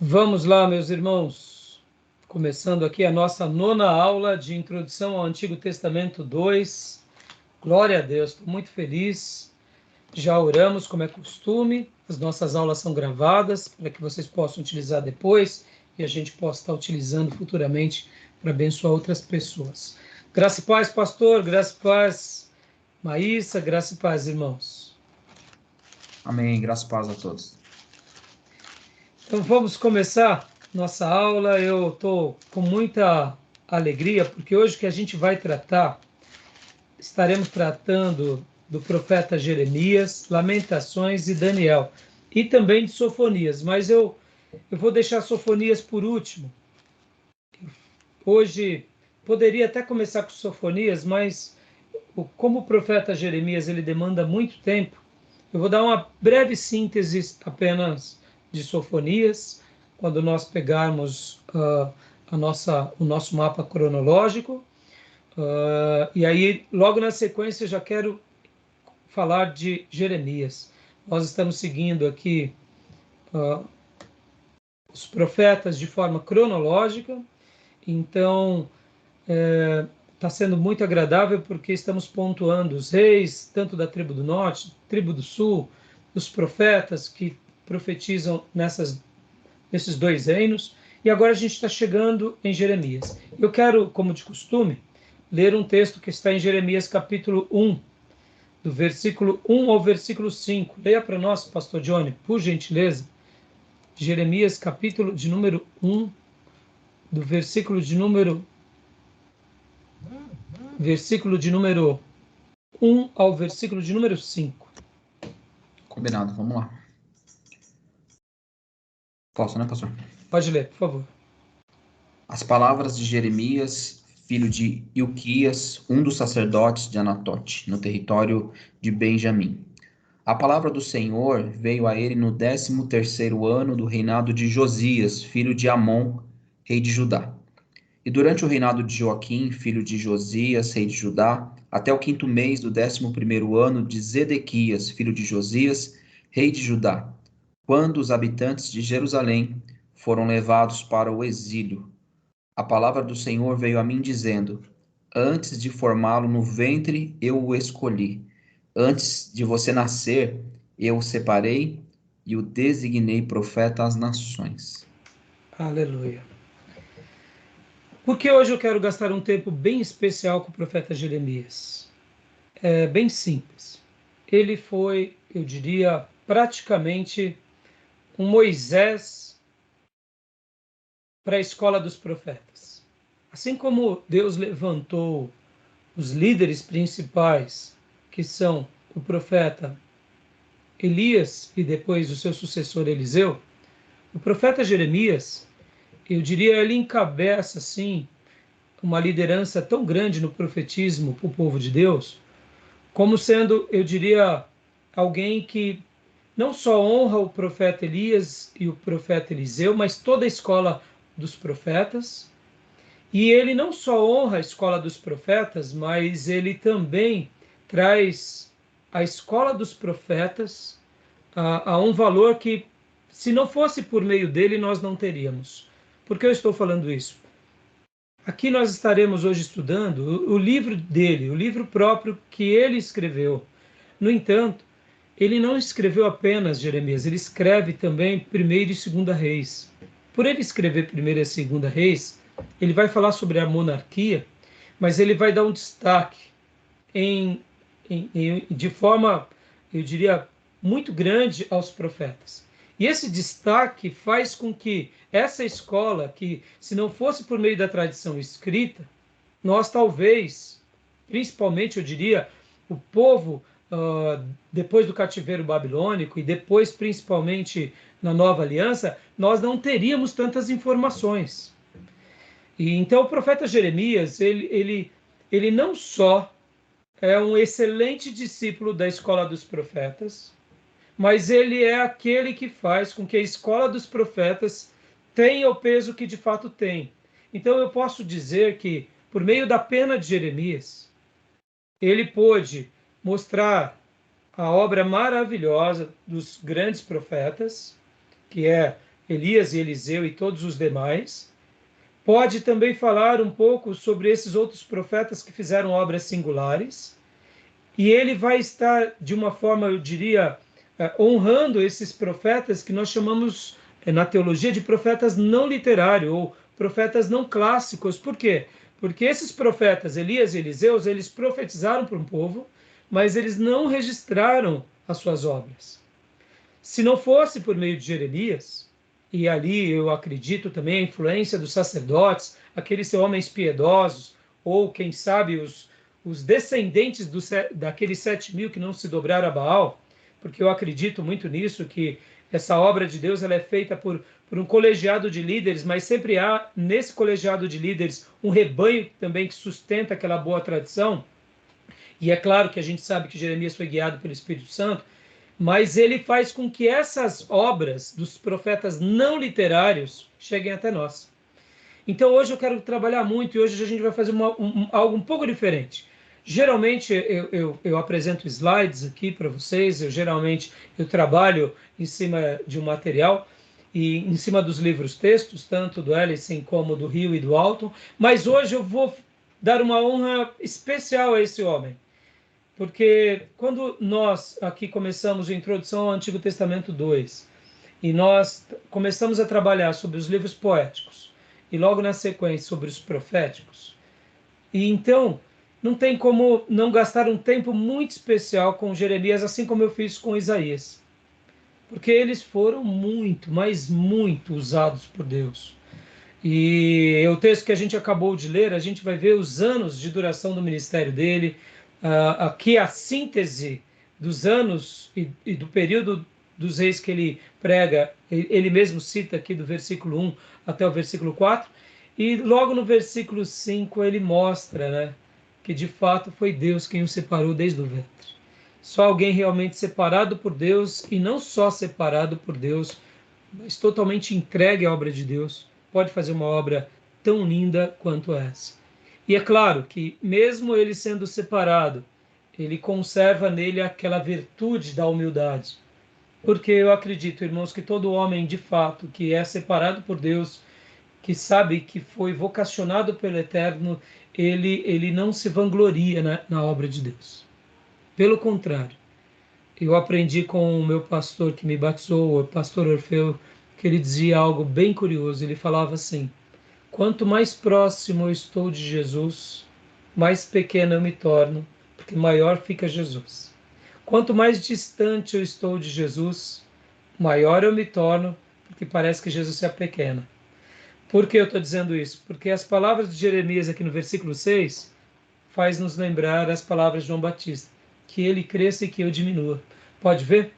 Vamos lá, meus irmãos, começando aqui a nossa 9ª aula de Introdução ao Antigo Testamento 2. Glória a Deus, estou muito feliz. Já oramos, como é costume, as nossas aulas são gravadas para que vocês possam utilizar depois e a gente possa estar utilizando futuramente para abençoar outras pessoas. Graça e paz, pastor, graça e paz, Maísa, graça e paz, irmãos. Amém, graças e paz a todos. Então vamos começar nossa aula. Eu estou com muita alegria, porque hoje que a gente vai tratar, estaremos tratando do profeta Jeremias, Lamentações e Daniel, e também de Sofonias, mas eu vou deixar Sofonias por último. Hoje poderia até começar com Sofonias, mas como o profeta Jeremias ele demanda muito tempo, eu vou dar uma breve síntese apenas de Sofonias, quando nós pegarmos o nosso mapa cronológico. E aí, logo na sequência, eu já quero falar de Jeremias. Nós estamos seguindo aqui os profetas de forma cronológica, então está sendo muito agradável porque estamos pontuando os reis, tanto da tribo do norte, tribo do sul, os profetas que profetizam nesses dois reinos, e agora a gente está chegando em Jeremias. Eu quero, como de costume, ler um texto que está em Jeremias capítulo 1, do versículo 1 ao versículo 5. Leia para nós, pastor Johnny, por gentileza. Jeremias capítulo de número 1, do versículo de número 1 ao versículo de número 5. Combinado, vamos lá. Posso, né, pastor? Pode ler, por favor. As palavras de Jeremias, filho de Ilquias, um dos sacerdotes de Anatote, no território de Benjamim. A palavra do Senhor veio a ele no 13º ano do reinado de Josias, filho de Amon, rei de Judá. E durante o reinado de Joaquim, filho de Josias, rei de Judá, até o 5º mês do 11º ano de Zedequias, filho de Josias, rei de Judá, quando os habitantes de Jerusalém foram levados para o exílio. A palavra do Senhor veio a mim dizendo: Antes de formá-lo no ventre, eu o escolhi. Antes de você nascer, eu o separei e o designei profeta às nações. Aleluia. Porque hoje eu quero gastar um tempo bem especial com o profeta Jeremias. É bem simples. Ele foi, eu diria, praticamente um Moisés para a escola dos profetas. Assim como Deus levantou os líderes principais, que são o profeta Elias e depois o seu sucessor Eliseu, o profeta Jeremias, eu diria, ele encabeça assim uma liderança tão grande no profetismo para o povo de Deus, como sendo, eu diria, alguém que não só honra o profeta Elias e o profeta Eliseu, mas toda a escola dos profetas. E ele não só honra a escola dos profetas, mas ele também traz a escola dos profetas a um valor que, se não fosse por meio dele, nós não teríamos. Por que eu estou falando isso? Aqui nós estaremos hoje estudando o livro dele, o livro próprio que ele escreveu. No entanto, ele não escreveu apenas Jeremias, ele escreve também 1º e 2º Reis. Por ele escrever 1º e 2º Reis, ele vai falar sobre a monarquia, mas ele vai dar um destaque de forma, eu diria, muito grande aos profetas. E esse destaque faz com que essa escola, que se não fosse por meio da tradição escrita, nós talvez, principalmente eu diria, o povo, depois do cativeiro babilônico e depois principalmente na Nova Aliança, nós não teríamos tantas informações. E então o profeta Jeremias, ele não só é um excelente discípulo da escola dos profetas, mas ele é aquele que faz com que a escola dos profetas tenha o peso que de fato tem. Então eu posso dizer que, por meio da pena de Jeremias, ele pôde mostrar a obra maravilhosa dos grandes profetas, que é, Elias e Eliseu e todos os demais. Pode também falar um pouco sobre esses outros profetas que fizeram obras singulares. E ele vai estar, de uma forma, eu diria, honrando esses profetas que nós chamamos, na teologia, de profetas não literários, ou profetas não clássicos. Por quê? Porque esses profetas, Elias e Eliseus, eles profetizaram para um povo, mas eles não registraram as suas obras. Se não fosse por meio de Jeremias, e ali eu acredito também a influência dos sacerdotes, aqueles homens piedosos, ou quem sabe os descendentes daqueles 7.000 que não se dobraram a Baal, porque eu acredito muito nisso, que essa obra de Deus ela é feita por um colegiado de líderes, mas sempre há nesse colegiado de líderes um rebanho também que sustenta aquela boa tradição. E é claro que a gente sabe que Jeremias foi guiado pelo Espírito Santo, mas ele faz com que essas obras dos profetas não literários cheguem até nós. Então hoje eu quero trabalhar muito e hoje a gente vai fazer algo um pouco diferente. Geralmente eu apresento slides aqui para vocês, geralmente eu trabalho em cima de um material e em cima dos livros textos, tanto do Ellison como do Rio e do Alton, mas hoje eu vou dar uma honra especial a esse homem. Porque quando nós aqui começamos a introdução ao Antigo Testamento 2, e nós começamos a trabalhar sobre os livros poéticos, e logo na sequência sobre os proféticos, e então não tem como não gastar um tempo muito especial com Jeremias, assim como eu fiz com Isaías. Porque eles foram muito, mas muito usados por Deus. E o texto que a gente acabou de ler, a gente vai ver os anos de duração do ministério dele, aqui a síntese dos anos e do período dos reis que ele prega, ele mesmo cita aqui do versículo 1 até o versículo 4, e logo no versículo 5 ele mostra, né, que de fato foi Deus quem o separou desde o ventre. Só alguém realmente separado por Deus, e não só separado por Deus, mas totalmente entregue à obra de Deus, pode fazer uma obra tão linda quanto essa. E é claro que, mesmo ele sendo separado, ele conserva nele aquela virtude da humildade. Porque eu acredito, irmãos, que todo homem, de fato, que é separado por Deus, que sabe que foi vocacionado pelo Eterno, ele não se vangloria na obra de Deus. Pelo contrário, eu aprendi com o meu pastor que me batizou, o pastor Orfeu, que ele dizia algo bem curioso. Ele falava assim: quanto mais próximo eu estou de Jesus, mais pequeno eu me torno, porque maior fica Jesus. Quanto mais distante eu estou de Jesus, maior eu me torno, porque parece que Jesus se apequena. Por que eu estou dizendo isso? Porque as palavras de Jeremias aqui no versículo 6 faz nos lembrar as palavras de João Batista, que ele cresça e que eu diminua. Pode ver?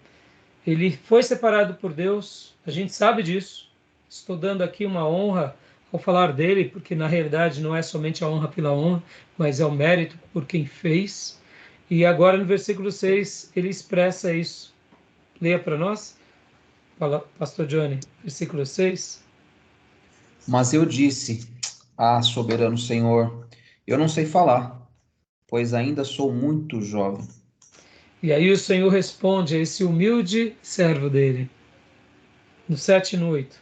Ele foi separado por Deus, a gente sabe disso. Estou dando aqui uma honra ao falar dele, porque na realidade não é somente a honra pela honra, mas é o mérito por quem fez. E agora no versículo 6 ele expressa isso. Leia para nós, pastor Johnny, versículo 6. Mas eu disse: Ah, soberano Senhor, eu não sei falar, pois ainda sou muito jovem. E aí o Senhor responde a esse humilde servo dele, no 7 e no 8.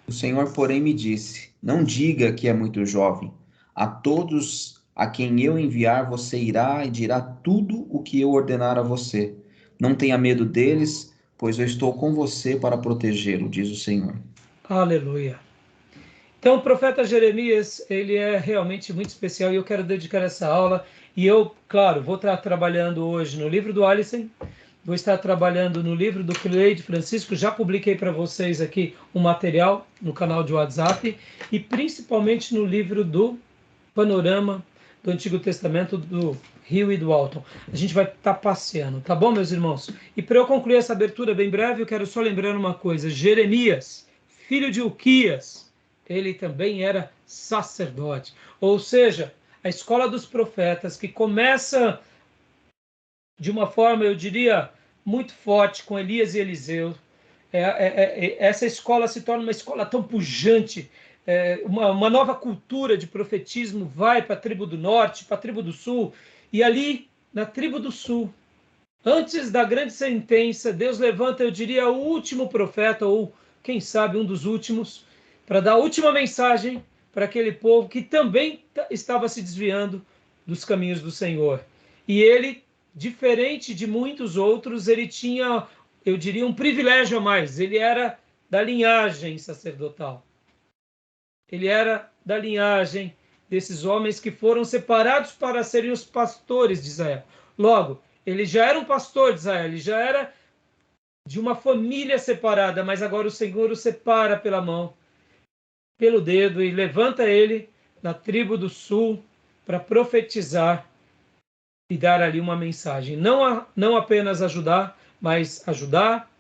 O Senhor, porém, me disse: Não diga que é muito jovem. A todos a quem eu enviar, você irá e dirá tudo o que eu ordenar a você. Não tenha medo deles, pois eu estou com você para protegê-lo, diz o Senhor. Aleluia. Então, o profeta Jeremias, ele é realmente muito especial e eu quero dedicar essa aula. E eu, claro, vou estar trabalhando hoje no livro do Alisson, vou estar trabalhando no livro do Cleide Francisco, já publiquei para vocês aqui um material no canal de WhatsApp, e principalmente no livro do Panorama do Antigo Testamento do Rio e do Alton. A gente vai estar passeando, tá bom, meus irmãos? E para eu concluir essa abertura bem breve, eu quero só lembrar uma coisa. Jeremias, filho de Ilquias, ele também era sacerdote. Ou seja, a escola dos profetas, que começa de uma forma, eu diria, muito forte com Elias e Eliseu. Essa escola se torna uma escola tão pujante, uma nova cultura de profetismo vai para a tribo do norte, para a tribo do sul, e ali, na tribo do sul, antes da grande sentença, Deus levanta, eu diria, o último profeta, ou quem sabe um dos últimos, para dar a última mensagem para aquele povo que também estava se desviando dos caminhos do Senhor. E ele, diferente de muitos outros, ele tinha, eu diria, um privilégio a mais. Ele era da linhagem sacerdotal. Ele era da linhagem desses homens que foram separados para serem os pastores de Israel. Logo, ele já era um pastor de Israel, ele já era de uma família separada, mas agora o Senhor o separa pela mão, pelo dedo, e levanta ele na tribo do sul para profetizar e dar ali uma mensagem. Não apenas ajudar, mas ajudar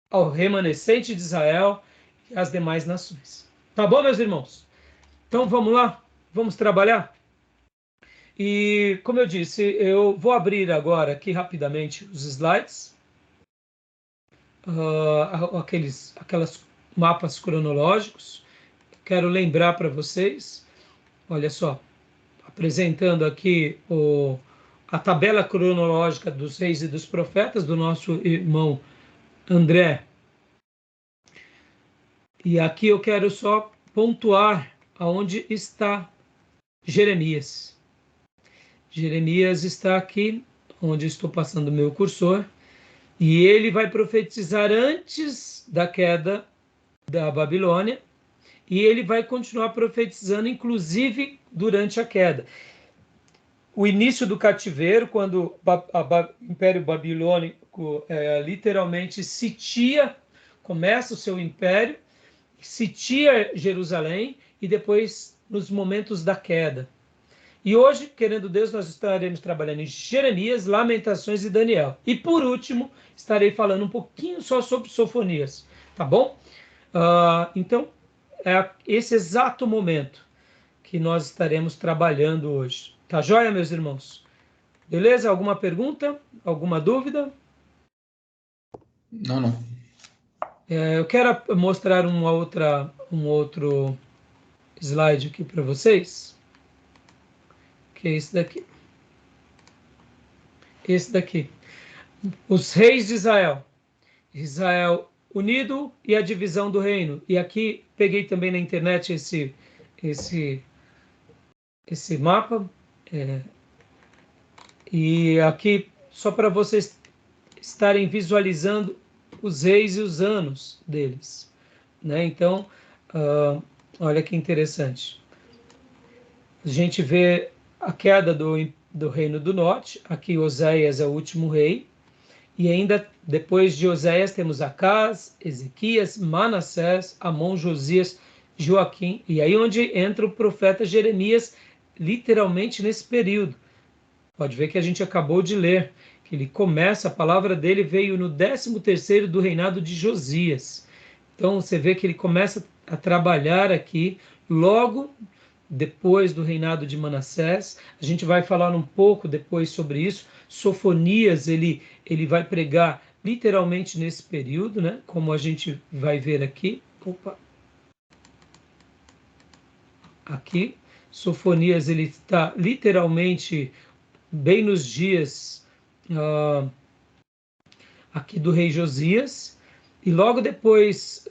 ao remanescente de Israel e às demais nações. Tá bom, meus irmãos? Então vamos lá, vamos trabalhar? E como eu disse, eu vou abrir agora aqui rapidamente os slides, aquelas mapas cronológicos. Quero lembrar para vocês, olha só, apresentando aqui a tabela cronológica dos reis e dos profetas do nosso irmão André. E aqui eu quero só pontuar aonde está Jeremias. Jeremias está aqui, onde estou passando o meu cursor, e ele vai profetizar antes da queda da Babilônia, e ele vai continuar profetizando, inclusive, durante a queda. O início do cativeiro, quando o Império Babilônico literalmente sitia, começa o seu império, sitia Jerusalém, e depois nos momentos da queda. E hoje, querendo Deus, nós estaremos trabalhando em Jeremias, Lamentações e Daniel. E por último, estarei falando um pouquinho só sobre Sofonias, tá bom? Então, é esse exato momento que nós estaremos trabalhando hoje. Tá joia, meus irmãos? Beleza? Alguma pergunta? Alguma dúvida? Não. Eu quero mostrar um outro slide aqui para vocês, que é esse daqui. Esse daqui. Os reis de Israel. Israel unido e a divisão do reino. E aqui peguei também na internet esse mapa. E aqui, só para vocês estarem visualizando os reis e os anos deles, né? Então, olha que interessante. A gente vê a queda do reino do norte. Aqui Oséias é o último rei. E ainda depois de Oséias temos Acás, Ezequias, Manassés, Amon, Josias, Joaquim. E aí onde entra o profeta Jeremias, literalmente nesse período. Pode ver que a gente acabou de ler, que ele começa, a palavra dele veio no 13º do reinado de Josias. Então você vê que ele começa a trabalhar aqui logo depois do reinado de Manassés. A gente vai falar um pouco depois sobre isso. Sofonias, ele vai pregar literalmente nesse período, né? Como a gente vai ver aqui. Aqui, Sofonias, ele está literalmente bem nos dias aqui do rei Josias, e logo depois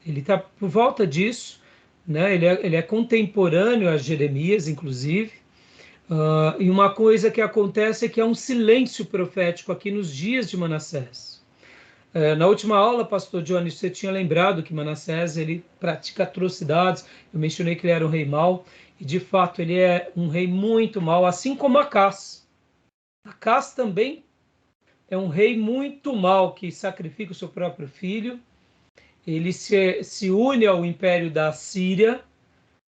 ele está por volta disso, né? Ele é contemporâneo a Jeremias, inclusive, e uma coisa que acontece é que há um silêncio profético aqui nos dias de Manassés. Na última aula, pastor Johnny, você tinha lembrado que Manassés ele pratica atrocidades. Eu mencionei que ele era um rei mau, e de fato ele é um rei muito mau, assim como Acás. Acás também é um rei muito mau, que sacrifica o seu próprio filho. Ele se une ao império da Síria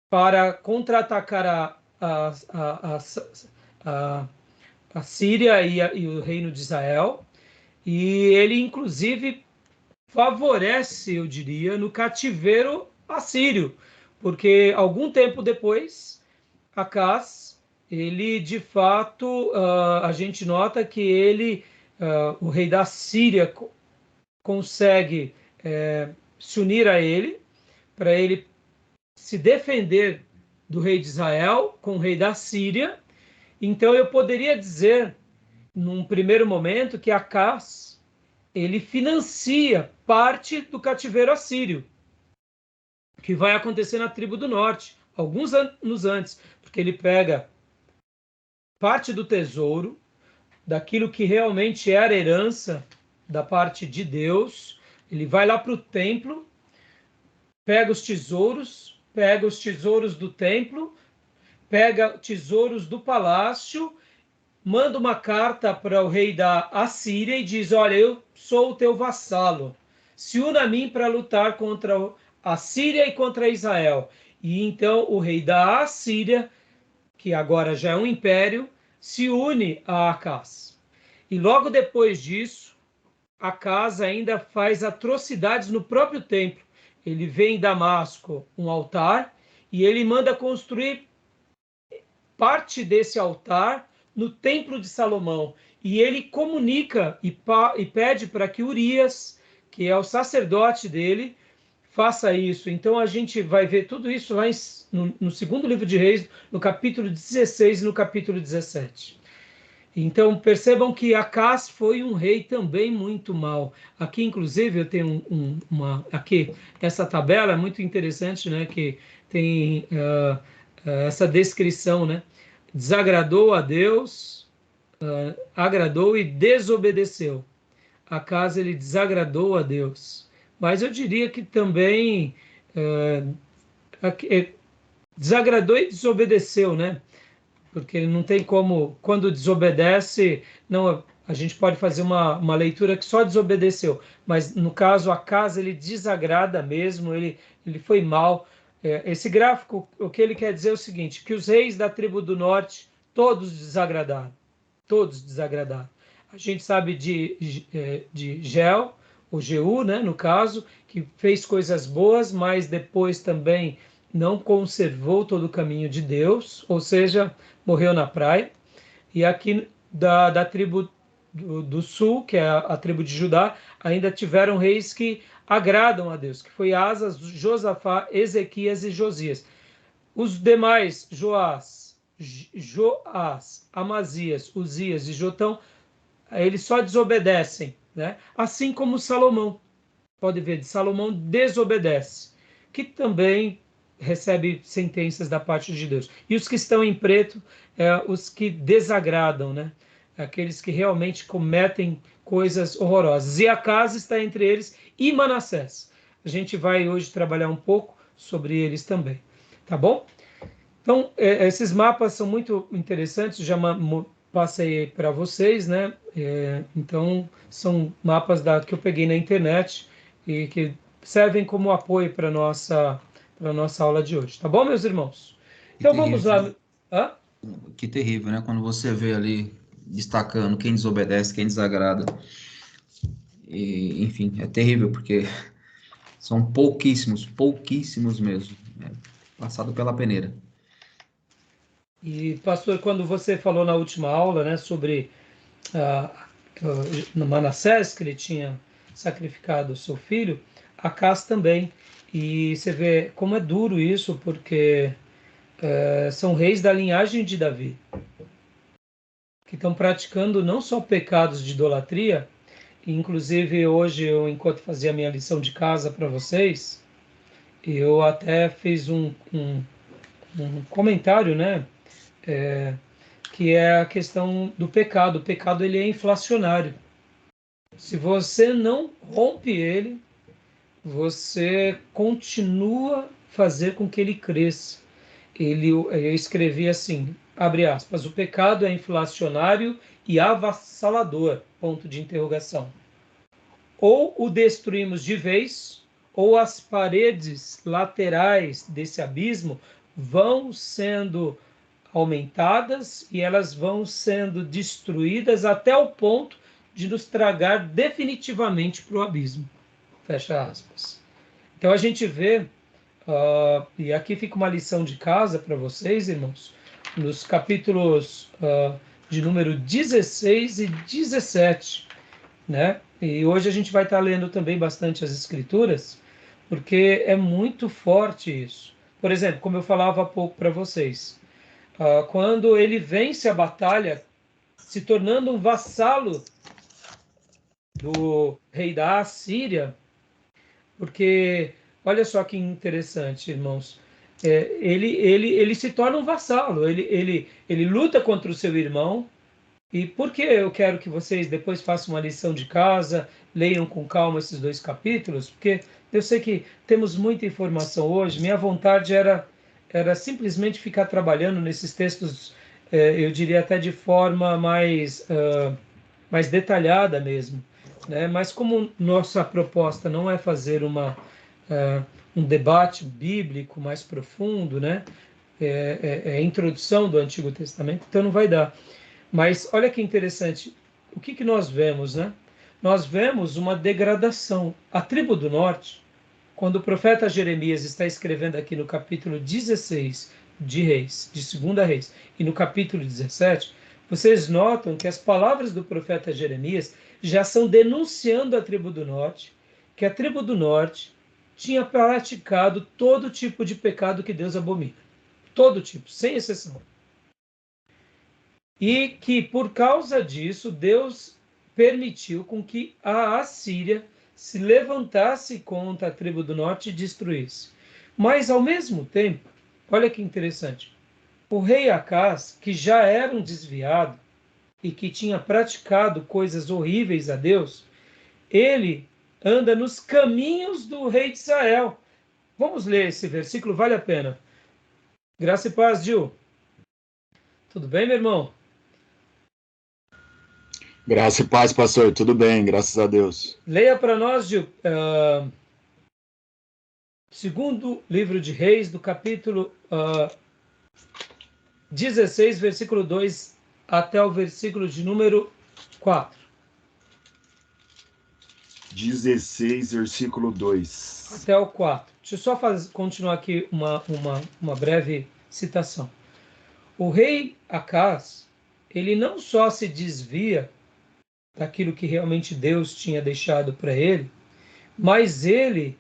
para contra-atacar a Síria e o reino de Israel. E ele, inclusive, favorece, eu diria, no cativeiro assírio, porque algum tempo depois, Acás, ele, de fato, a gente nota que ele, o rei da Síria, consegue se unir a ele, para ele se defender do rei de Israel com o rei da Síria. Então, eu poderia dizer, num primeiro momento, que Acás, ele financia parte do cativeiro assírio, que vai acontecer na tribo do norte, alguns anos antes, porque ele pega parte do tesouro, daquilo que realmente era herança da parte de Deus, ele vai lá para o templo, pega os tesouros do templo, pega tesouros do palácio, manda uma carta para o rei da Assíria e diz: olha, eu sou o teu vassalo, se una a mim para lutar contra a Síria e contra Israel. E então o rei da Assíria, que agora já é um império, se une a Acaz. E logo depois disso, Acaz ainda faz atrocidades no próprio templo. Ele vê em Damasco um altar e ele manda construir parte desse altar no templo de Salomão. E ele comunica e pede para que Urias, que é o sacerdote dele, faça isso. Então a gente vai ver tudo isso lá no segundo livro de Reis, no capítulo 16 e no capítulo 17. Então percebam que Acaz foi um rei também muito mau. Aqui, inclusive, eu tenho aqui essa tabela é muito interessante, né? Que tem essa descrição, né? Desagradou a Deus, agradou e desobedeceu. Acaz ele desagradou a Deus, mas eu diria que também desagradou e desobedeceu, né? Porque não tem como, quando desobedece, não, a gente pode fazer uma leitura que só desobedeceu, mas no caso, Acaz ele desagrada mesmo, ele foi mal. Esse gráfico, o que ele quer dizer é o seguinte, que os reis da tribo do norte, todos desagradaram, A gente sabe de Geu, o Jeú, né, no caso, que fez coisas boas, mas depois também não conservou todo o caminho de Deus, ou seja, morreu na praia. E aqui da tribo do sul, que é a tribo de Judá, ainda tiveram reis que agradam a Deus, que foi Asas, Josafá, Ezequias e Josias. Os demais, Joás, Amazias, Uzias e Jotão, eles só desobedecem, né? Assim como Salomão. Pode ver, de Salomão desobedece, que também recebe sentenças da parte de Deus. E os que estão em preto, os que desagradam, né? Aqueles que realmente cometem coisas horrorosas. E Acaz está entre eles e Manassés. A gente vai hoje trabalhar um pouco sobre eles também, tá bom? Então, esses mapas são muito interessantes, já passei para vocês, né? Então, são mapas que eu peguei na internet e que servem como apoio para nossa aula de hoje, tá bom, meus irmãos? Que Então, vamos terrível. lá. Hã? Que terrível, né? Quando você vê ali destacando quem desobedece, quem desagrada. E, enfim, é terrível, porque são pouquíssimos mesmo. Passado pela peneira. E, pastor, quando você falou na última aula, né, sobre no Manassés, que ele tinha sacrificado o seu filho, Acaz também. E você vê como é duro isso, porque são reis da linhagem de Davi, que estão praticando não só pecados de idolatria, inclusive hoje, enquanto fazia a minha lição de casa para vocês, eu até fiz um comentário, né? Que é a questão do pecado. O pecado ele é inflacionário. Se você não rompe ele, você continua a fazer com que ele cresça. Eu escrevi assim, abre aspas, o pecado é inflacionário e avassalador, ponto de interrogação. Ou o destruímos de vez, ou as paredes laterais desse abismo vão sendo aumentadas e elas vão sendo destruídas até o ponto de nos tragar definitivamente para o abismo. Fecha aspas. Então a gente vê, e aqui fica uma lição de casa para vocês, irmãos, nos capítulos de número 16 e 17, né? E hoje a gente vai estar lendo também bastante as escrituras, porque é muito forte isso. Por exemplo, como eu falava há pouco para vocês, quando ele vence a batalha, se tornando um vassalo do rei da Assíria, porque olha só que interessante, irmãos. Ele se torna um vassalo, ele luta contra o seu irmão. E por que eu quero que vocês depois façam uma lição de casa, leiam com calma esses dois capítulos? Porque eu sei que temos muita informação hoje. Minha vontade era simplesmente ficar trabalhando nesses textos, eu diria até de forma mais detalhada mesmo, né? Mas como nossa proposta não é fazer um debate bíblico mais profundo, né? É introdução do Antigo Testamento, então não vai dar. Mas olha que interessante, o que nós vemos, né? Nós vemos uma degradação. A tribo do norte, quando o profeta Jeremias está escrevendo aqui no capítulo 16 de Reis, de Segunda Reis, e no capítulo 17, vocês notam que as palavras do profeta Jeremias já são denunciando a tribo do norte, que a tribo do norte tinha praticado todo tipo de pecado que Deus abomina. Todo tipo, sem exceção. E que por causa disso Deus permitiu com que a Assíria se levantasse contra a tribo do norte e destruísse. Mas ao mesmo tempo, olha que interessante, o rei Acaz, que já era um desviado e que tinha praticado coisas horríveis a Deus, ele anda nos caminhos do rei de Israel. Vamos ler esse versículo, vale a pena. Graça e paz, Gil. Tudo bem, meu irmão? Graça e paz, pastor. Tudo bem, graças a Deus. Leia para nós, Gil, segundo livro de Reis, do capítulo 16, versículo 2 até o versículo de número 4. 16, versículo 2. Até o 4. Deixa eu só continuar aqui uma breve citação. O rei Acaz, ele não só se desvia daquilo que realmente Deus tinha deixado para ele, mas ele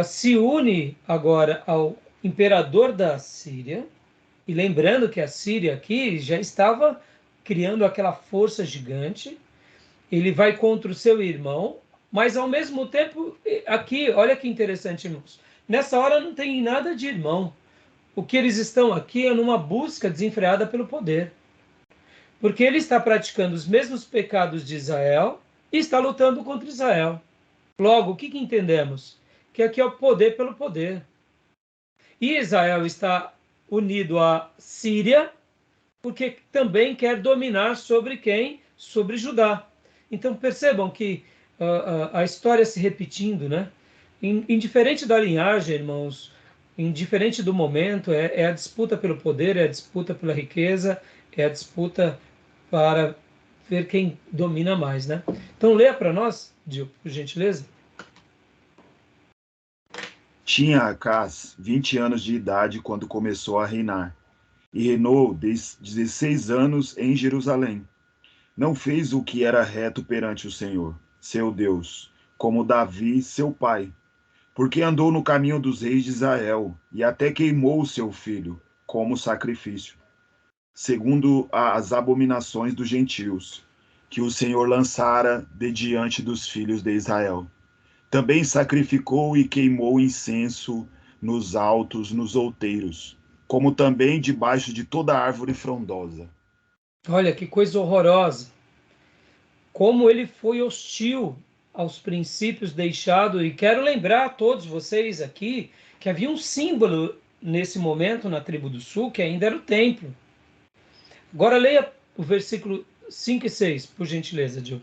se une agora ao imperador da Síria, e lembrando que a Síria aqui já estava criando aquela força gigante, ele vai contra o seu irmão, mas ao mesmo tempo, aqui, olha que interessante, irmãos, nessa hora não tem nada de irmão. O que eles estão aqui é numa busca desenfreada pelo poder. Porque ele está praticando os mesmos pecados de Israel e está lutando contra Israel. Logo, o que entendemos? Que aqui é o poder pelo poder. E Israel está unido à Síria, porque também quer dominar sobre quem? Sobre Judá. Então percebam que a história se repetindo, né? Indiferente da linhagem, irmãos, indiferente do momento, é a disputa pelo poder, é a disputa pela riqueza, é a disputa para ver quem domina mais, né? Então leia para nós, Dio, por gentileza. Tinha Acaz 20 anos de idade quando começou a reinar, e reinou 16 anos em Jerusalém. Não fez o que era reto perante o Senhor, seu Deus, como Davi, seu pai, porque andou no caminho dos reis de Israel, e até queimou o seu filho, como sacrifício, segundo as abominações dos gentios, que o Senhor lançara de diante dos filhos de Israel. Também sacrificou e queimou incenso nos altos, nos outeiros, como também debaixo de toda árvore frondosa. Olha que coisa horrorosa. Como ele foi hostil aos princípios deixados. E quero lembrar a todos vocês aqui que havia um símbolo nesse momento na tribo do sul, que ainda era o templo. Agora leia o versículo 5 e 6, por gentileza, Gil.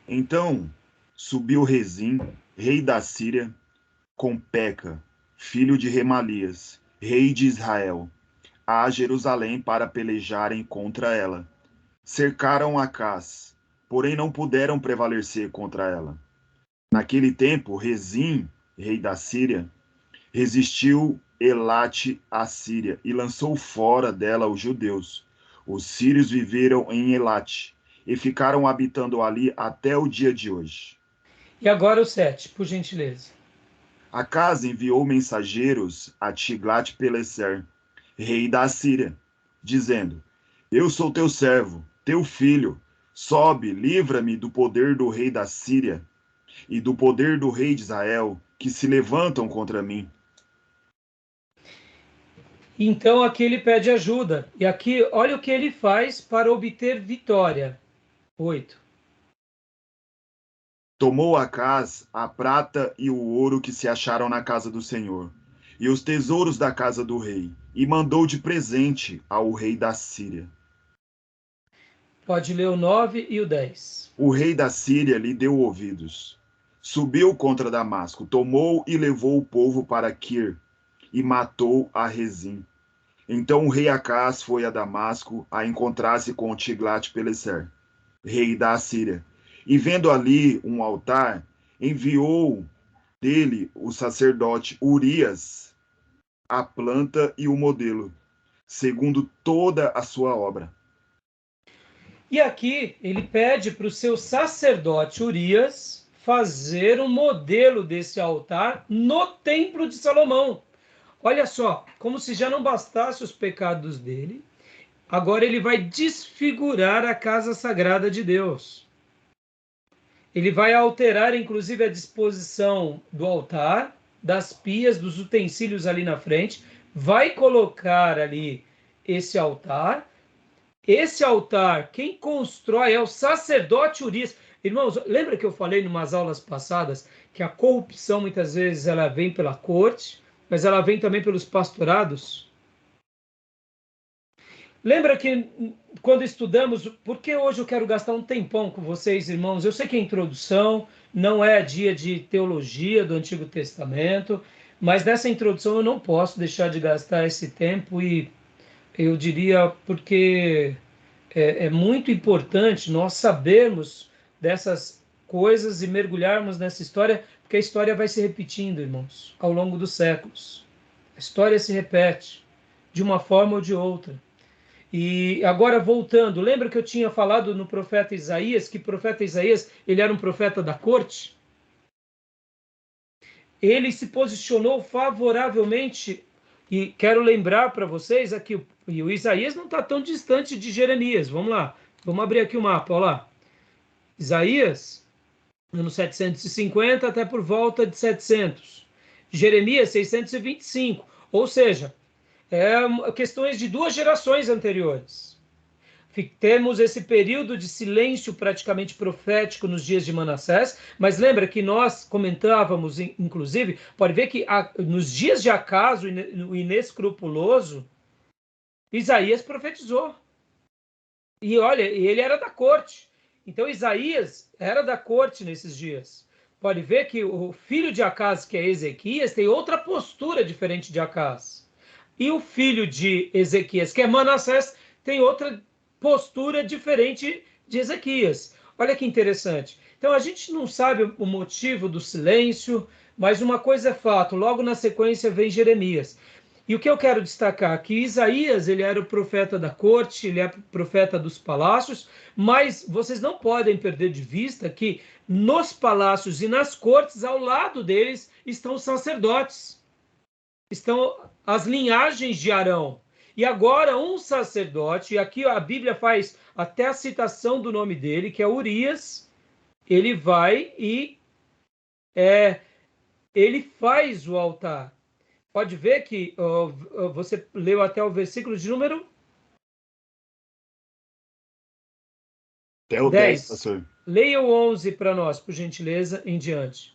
Então subiu Rezim, rei da Síria, com Peca, filho de Remalias, rei de Israel, a Jerusalém para pelejarem contra ela. Cercaram Acaz, porém não puderam prevalecer contra ela. Naquele tempo, Rezim, rei da Síria, resistiu Elate à Síria e lançou fora dela os judeus. Os sírios viveram em Elate e ficaram habitando ali até o dia de hoje. E agora o 7, por gentileza. Acaz enviou mensageiros a Tiglat-Pileser, rei da Síria, dizendo: Eu sou teu servo, teu filho, Sobe, livra-me do poder do rei da Síria e do poder do rei de Israel, que se levantam contra mim. Então aqui ele pede ajuda. E aqui, olha o que ele faz para obter vitória. 8. Tomou Acaz a prata e o ouro que se acharam na casa do Senhor, e os tesouros da casa do rei, e mandou de presente ao rei da Síria. Pode ler o 9 e o 10. O rei da Síria lhe deu ouvidos. Subiu contra Damasco, tomou e levou o povo para Quir, e matou a Rezim. Então o rei Acaz foi a Damasco a encontrar-se com Tiglat-Pileser, rei da Assíria. E vendo ali um altar, enviou dele o sacerdote Urias, a planta e o modelo, segundo toda a sua obra. E aqui ele pede para o seu sacerdote Urias fazer um modelo desse altar no templo de Salomão. Olha só, como se já não bastasse os pecados dele, agora ele vai desfigurar a casa sagrada de Deus. Ele vai alterar, inclusive, a disposição do altar, das pias, dos utensílios ali na frente, vai colocar ali esse altar. Esse altar, quem constrói é o sacerdote Urias. Irmãos, lembra que eu falei em umas aulas passadas que a corrupção muitas vezes ela vem pela corte, mas ela vem também pelos pastorados? Lembra que quando estudamos, porque hoje eu quero gastar um tempão com vocês, irmãos? Eu sei que a introdução não é dia de teologia do Antigo Testamento, mas nessa introdução eu não posso deixar de gastar esse tempo e eu diria porque é muito importante nós sabermos dessas coisas e mergulharmos nessa história, porque a história vai se repetindo, irmãos, ao longo dos séculos. A história se repete de uma forma ou de outra. E agora voltando, lembra que eu tinha falado no profeta Isaías, que o profeta Isaías ele era um profeta da corte? Ele se posicionou favoravelmente, e quero lembrar para vocês aqui, e o Isaías não está tão distante de Jeremias. Vamos lá, vamos abrir aqui o mapa, olha lá. Isaías, ano 750 até por volta de 700. Jeremias, 625. Ou seja, questões de 2 gerações anteriores. Temos esse período de silêncio praticamente profético nos dias de Manassés, mas lembra que nós comentávamos, inclusive, pode ver que nos dias de Acaso, o inescrupuloso, Isaías profetizou. E olha, ele era da corte. Então Isaías era da corte nesses dias. Pode ver que o filho de Acaz, que é Ezequias, tem outra postura diferente de Acaz. E o filho de Ezequias, que é Manassés, tem outra postura diferente de Ezequias. Olha que interessante. Então a gente não sabe o motivo do silêncio, mas uma coisa é fato, logo na sequência vem Jeremias. E o que eu quero destacar aqui, Isaías, ele era o profeta da corte, ele é o profeta dos palácios, mas vocês não podem perder de vista que nos palácios e nas cortes, ao lado deles, estão os sacerdotes. Estão as linhagens de Arão. E agora um sacerdote, e aqui a Bíblia faz até a citação do nome dele, que é Urias, ele vai e ele faz o altar. Pode ver que você leu até o versículo de número Até o 10, pastor. Leia o 11 para nós, por gentileza, em diante.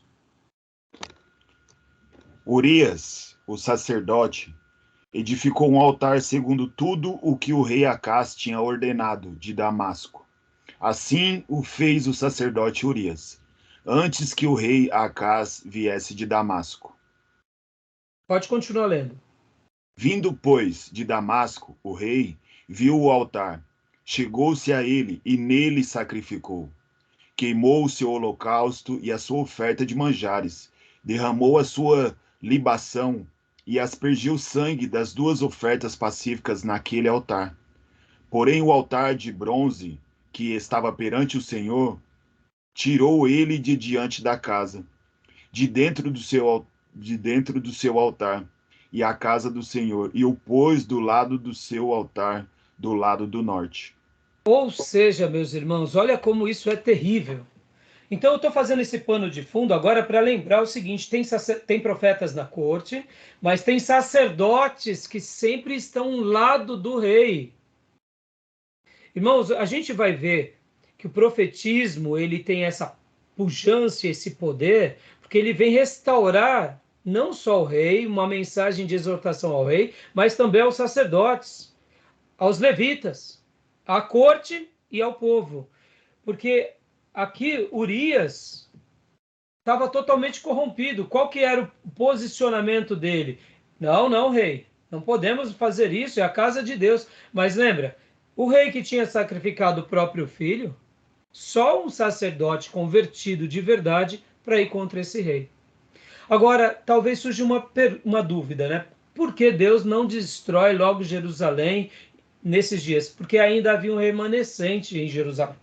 Urias, o sacerdote, edificou um altar segundo tudo o que o rei Acaz tinha ordenado de Damasco. Assim o fez o sacerdote Urias, antes que o rei Acaz viesse de Damasco. Pode continuar lendo. Vindo, pois, de Damasco, o rei viu o altar, chegou-se a ele e nele sacrificou. Queimou o seu holocausto e a sua oferta de manjares, derramou a sua libação e aspergiu sangue das 2 ofertas pacíficas naquele altar. Porém o altar de bronze que estava perante o Senhor, tirou ele de diante da casa, de dentro do seu altar, e a casa do Senhor, e o pôs do lado do seu altar, do lado do norte. Ou seja, meus irmãos, olha como isso é terrível. Então, eu estou fazendo esse pano de fundo agora para lembrar o seguinte: tem profetas na corte, mas tem sacerdotes que sempre estão ao lado do rei. Irmãos, a gente vai ver que o profetismo ele tem essa pujança, esse poder, porque ele vem restaurar não só o rei, uma mensagem de exortação ao rei, mas também aos sacerdotes, aos levitas, à corte e ao povo. Porque aqui Urias estava totalmente corrompido. Qual que era o posicionamento dele? Não, não, rei, não podemos fazer isso, é a casa de Deus. Mas lembra, o rei que tinha sacrificado o próprio filho, só um sacerdote convertido de verdade para ir contra esse rei. Agora, talvez surja uma dúvida, né? Por que Deus não destrói logo Jerusalém nesses dias? Porque ainda havia um remanescente em Jerusalém.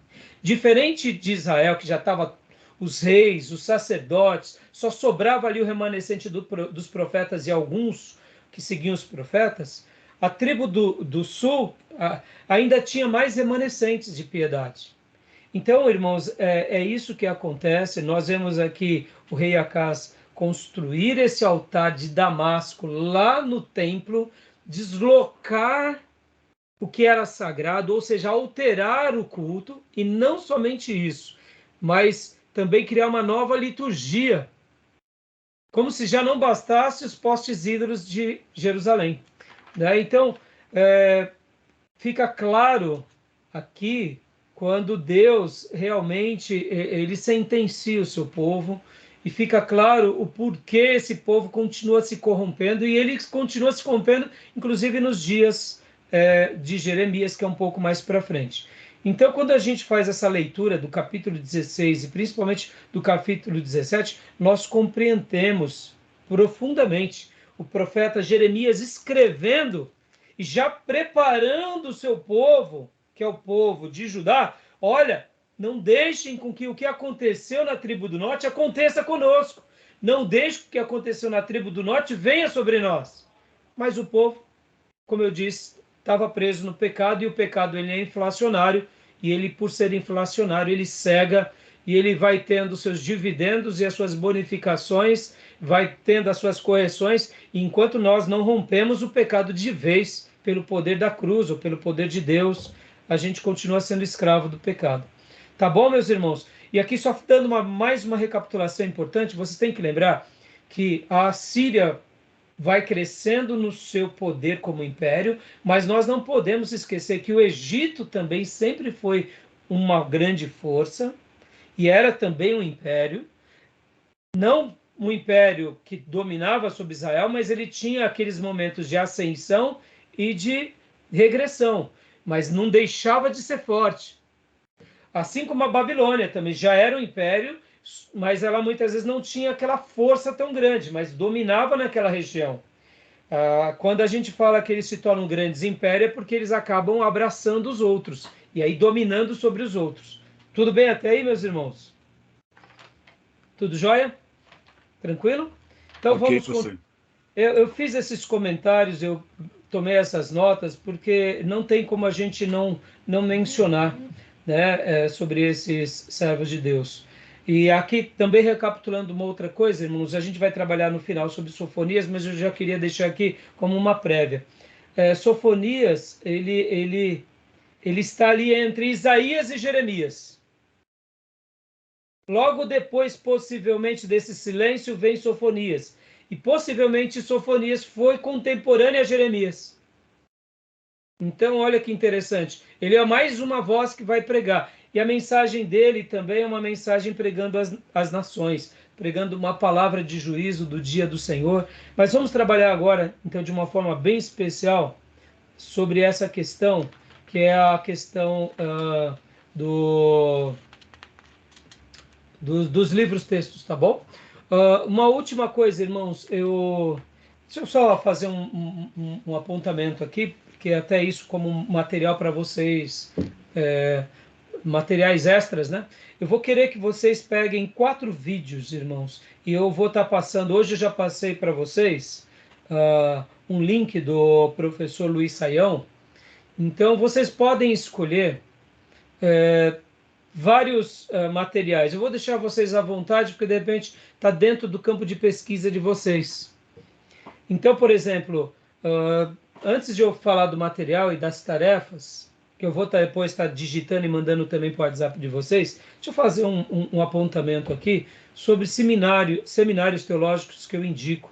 Diferente de Israel, que já estava os reis, os sacerdotes, só sobrava ali o remanescente dos profetas e alguns que seguiam os profetas, a tribo do sul ainda tinha mais remanescentes de piedade. Então, irmãos, é isso que acontece. Nós vemos aqui o rei Acaz construir esse altar de Damasco lá no templo, deslocar o que era sagrado, ou seja, alterar o culto, e não somente isso, mas também criar uma nova liturgia, como se já não bastasse os postes ídolos de Jerusalém. Né? Então, fica claro aqui quando Deus realmente ele sentencia o seu povo, e fica claro o porquê esse povo continua se corrompendo, e ele continua se corrompendo, inclusive nos dias de Jeremias, que é um pouco mais para frente. Então, quando a gente faz essa leitura do capítulo 16 e principalmente do capítulo 17, nós compreendemos profundamente o profeta Jeremias escrevendo e já preparando o seu povo, que é o povo de Judá. Olha, não deixem com que o que aconteceu na tribo do norte aconteça conosco. Não deixem que o que aconteceu na tribo do norte venha sobre nós. Mas o povo, como eu disse, estava preso no pecado, e o pecado ele é inflacionário, e ele, por ser inflacionário, ele cega, e ele vai tendo seus dividendos e as suas bonificações, vai tendo as suas correções, e enquanto nós não rompemos o pecado de vez pelo poder da cruz ou pelo poder de Deus, a gente continua sendo escravo do pecado. Tá bom, meus irmãos? E aqui só dando mais uma recapitulação importante, vocês têm que lembrar que a Síria vai crescendo no seu poder como império, mas nós não podemos esquecer que o Egito também sempre foi uma grande força e era também um império, não um império que dominava sobre Israel, mas ele tinha aqueles momentos de ascensão e de regressão, mas não deixava de ser forte. Assim como a Babilônia também já era um império, mas ela muitas vezes não tinha aquela força tão grande, mas dominava naquela região. Quando a gente fala que eles se tornam grandes impérios, é porque eles acabam abraçando os outros, e aí dominando sobre os outros. Tudo bem até aí, meus irmãos? Tudo jóia? Tranquilo? Então Ok, vamos... Eu fiz esses comentários, eu tomei essas notas, porque não tem como a gente não mencionar, né, sobre esses servos de Deus. E aqui também recapitulando uma outra coisa, irmãos, a gente vai trabalhar no final sobre Sofonias, mas eu já queria deixar aqui como uma prévia. Sofonias, ele está ali entre Isaías e Jeremias. Logo depois, possivelmente, desse silêncio, vem Sofonias. E possivelmente Sofonias foi contemporâneo a Jeremias. Então, olha que interessante. Ele é mais uma voz que vai pregar. E a mensagem dele também é uma mensagem pregando as nações, pregando uma palavra de juízo do dia do Senhor. Mas vamos trabalhar agora, então, de uma forma bem especial sobre essa questão, que é a questão dos livros textos, tá bom? Uma última coisa, irmãos, deixa eu só fazer um apontamento aqui, porque até isso como material para vocês, materiais extras, né? Eu vou querer que vocês peguem 4 vídeos, irmãos, e eu vou estar passando, hoje eu já passei para vocês um link do professor Luiz Saião. Então vocês podem escolher vários materiais. Eu vou deixar vocês à vontade, porque de repente está dentro do campo de pesquisa de vocês. Então, por exemplo, antes de eu falar do material e das tarefas, que eu vou depois estar digitando e mandando também para o WhatsApp de vocês, deixa eu fazer um apontamento aqui sobre seminários teológicos que eu indico.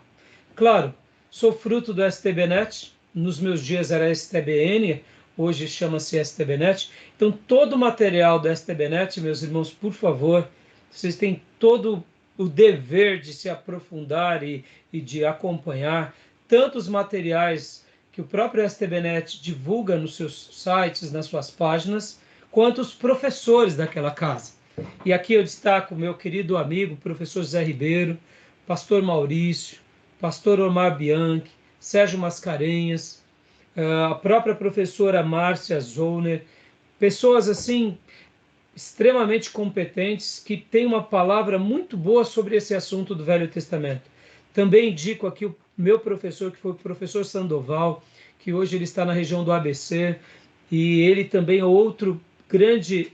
Claro, sou fruto do STBnet, nos meus dias era STBN, hoje chama-se STBnet. Então, todo o material do STBnet, meus irmãos, por favor, vocês têm todo o dever de se aprofundar e de acompanhar tantos materiais que o próprio STBnet divulga nos seus sites, nas suas páginas, quanto os professores daquela casa. E aqui eu destaco o meu querido amigo, professor Zé Ribeiro, pastor Maurício, pastor Omar Bianchi, Sérgio Mascarenhas, a própria professora Márcia Zollner, pessoas assim extremamente competentes que têm uma palavra muito boa sobre esse assunto do Velho Testamento. Também indico aqui o meu professor, que foi o professor Sandoval, que hoje ele está na região do ABC, e ele também é outro grande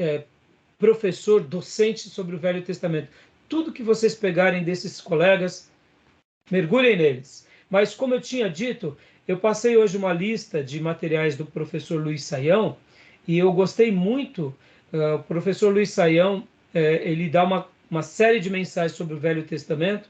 professor, docente sobre o Velho Testamento. Tudo que vocês pegarem desses colegas, mergulhem neles. Mas, como eu tinha dito, eu passei hoje uma lista de materiais do professor Luiz Saião, e eu gostei muito. O professor Luiz Saião, ele dá uma série de mensagens sobre o Velho Testamento,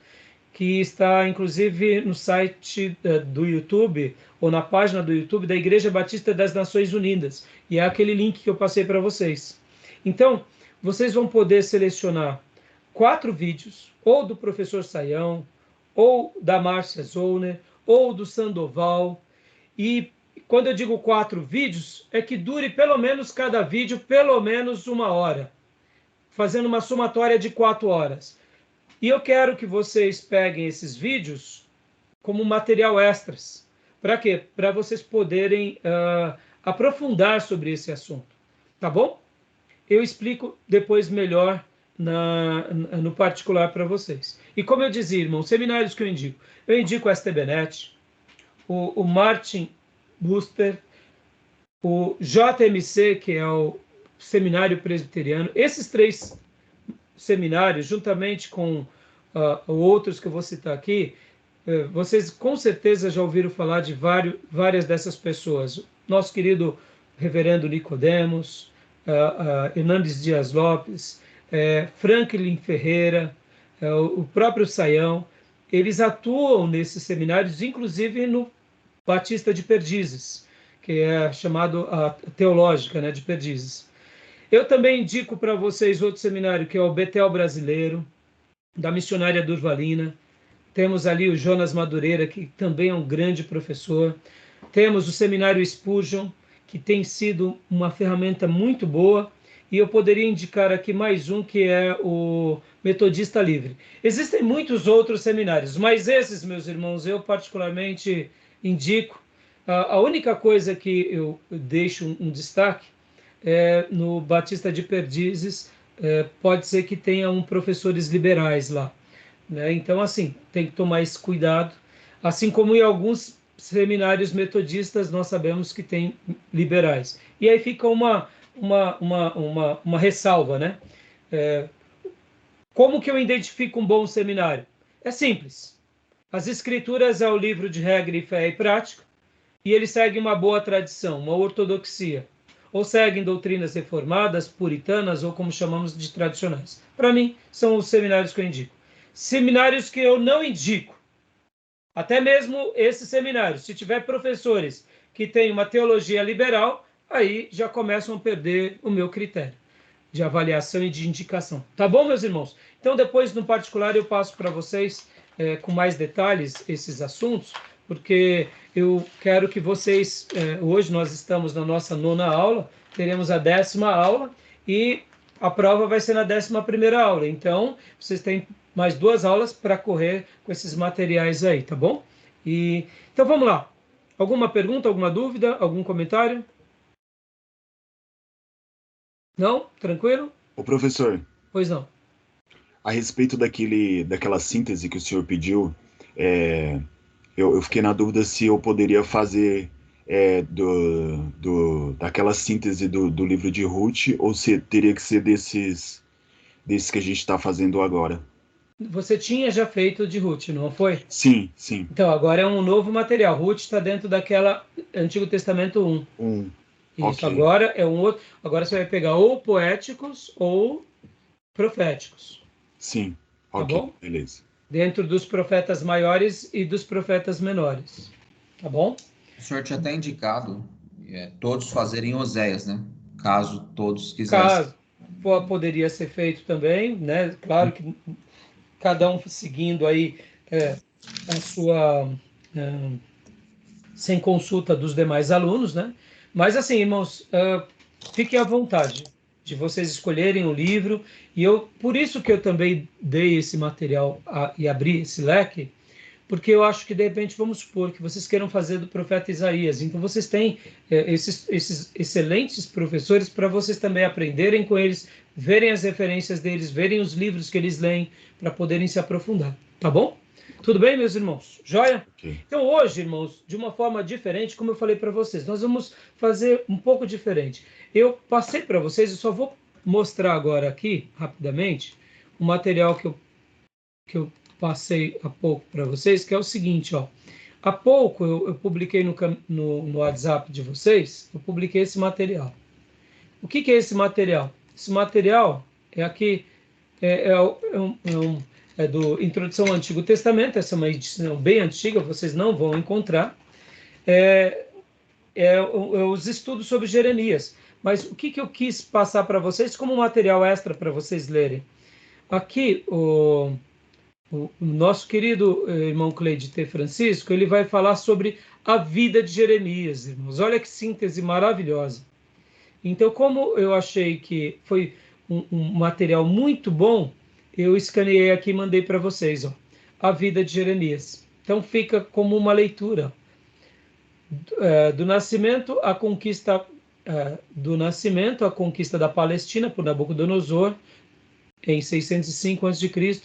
que está, inclusive, no site do YouTube, ou na página do YouTube da Igreja Batista das Nações Unidas. E é aquele link que eu passei para vocês. Então, vocês vão poder selecionar 4 vídeos, ou do professor Saião, ou da Márcia Zollner, ou do Sandoval. E quando eu digo 4 vídeos, é que dure pelo menos cada vídeo, pelo menos 1 hora, fazendo uma somatória de 4 horas. E eu quero que vocês peguem esses vídeos como material extras. Para quê? Para vocês poderem aprofundar sobre esse assunto. Tá bom? Eu explico depois melhor no particular para vocês. E como eu dizia, irmão, seminários que eu indico o STBnet, o Martin Buster, o JMC, que é o Seminário Presbiteriano. Esses 3 seminários, juntamente com outros que eu vou citar aqui, vocês com certeza já ouviram falar de várias dessas pessoas. Nosso querido reverendo Nicodemos, Hernandes Dias Lopes, Franklin Ferreira, o próprio Saião, eles atuam nesses seminários, inclusive no Batista de Perdizes, que é chamado a Teológica, né, de Perdizes. Eu também indico para vocês outro seminário, que é o Betel Brasileiro, da missionária Durvalina. Temos ali o Jonas Madureira, que também é um grande professor. Temos o seminário Spurgeon, que tem sido uma ferramenta muito boa. E eu poderia indicar aqui mais um, que é o Metodista Livre. Existem muitos outros seminários, mas esses, meus irmãos, eu particularmente indico. A única coisa que eu deixo um destaque no Batista de Perdizes, pode ser que tenha professores liberais lá, né? Então, assim, tem que tomar esse cuidado. Assim como em alguns seminários metodistas, nós sabemos que tem liberais. E aí fica uma ressalva, né? Como que eu identifico um bom seminário? É simples. As Escrituras é o livro de regra e fé e prática, e ele segue uma boa tradição, uma ortodoxia. Ou seguem doutrinas reformadas, puritanas, ou como chamamos de tradicionais. Para mim, são os seminários que eu indico. Seminários que eu não indico, até mesmo esses seminários, se tiver professores que têm uma teologia liberal, aí já começam a perder o meu critério de avaliação e de indicação. Tá bom, meus irmãos? Então, depois, no particular, eu passo para vocês com mais detalhes esses assuntos, porque eu quero que vocês, hoje nós estamos na nossa 9ª aula, teremos a 10ª aula e a prova vai ser na 11ª aula. Então, vocês têm mais 2 aulas para correr com esses materiais aí, tá bom? Então, vamos lá. Alguma pergunta, alguma dúvida, algum comentário? Não? Tranquilo? Ô, professor. Pois não. A respeito daquela síntese que o senhor pediu, eu fiquei na dúvida se eu poderia fazer daquela síntese do livro de Ruth, ou se teria que ser desses que a gente está fazendo agora? Você tinha já feito de Ruth, não foi? Sim, sim. Então, agora é um novo material. Ruth está dentro daquela Antigo Testamento 1. Isso, Ok. agora é um outro. Agora você vai pegar ou poéticos ou proféticos. Sim, Tá ok, bom? beleza. Dentro dos profetas maiores e dos profetas menores. Tá bom? O senhor tinha até indicado todos fazerem Oséias, né? Caso todos quisessem. Caso poderia ser feito também, né? Claro que cada um seguindo aí a sua sem consulta dos demais alunos, né? Mas assim, irmãos, fiquem à vontade de vocês escolherem o livro e por isso que eu também dei esse material e abri esse leque, porque eu acho que de repente vamos supor que vocês queiram fazer do profeta Isaías, então vocês têm esses excelentes professores para vocês também aprenderem com eles, verem as referências deles, verem os livros que eles leem para poderem se aprofundar, tá bom? Tudo bem, meus irmãos? Joia? Ok. Então hoje, irmãos, de uma forma diferente, como eu falei para vocês, nós vamos fazer um pouco diferente. Eu passei para vocês, eu só vou mostrar agora aqui, rapidamente, o material que eu passei há pouco para vocês, que é o seguinte, ó. Há pouco eu publiquei no WhatsApp de vocês, eu publiquei esse material. O que é esse material? Esse material é aqui, é do Introdução ao Antigo Testamento, essa é uma edição bem antiga, vocês não vão encontrar. Os estudos sobre Jeremias. Mas o que eu quis passar para vocês como material extra para vocês lerem? Aqui, o nosso querido irmão Cleide T. Francisco, ele vai falar sobre a vida de Jeremias, irmãos. Olha que síntese maravilhosa. Então, como eu achei que foi um material muito bom, eu escaneei aqui e mandei para vocês, ó, a vida de Jeremias. Então, fica como uma leitura do nascimento à conquista da Palestina por Nabucodonosor em 605 a.C.,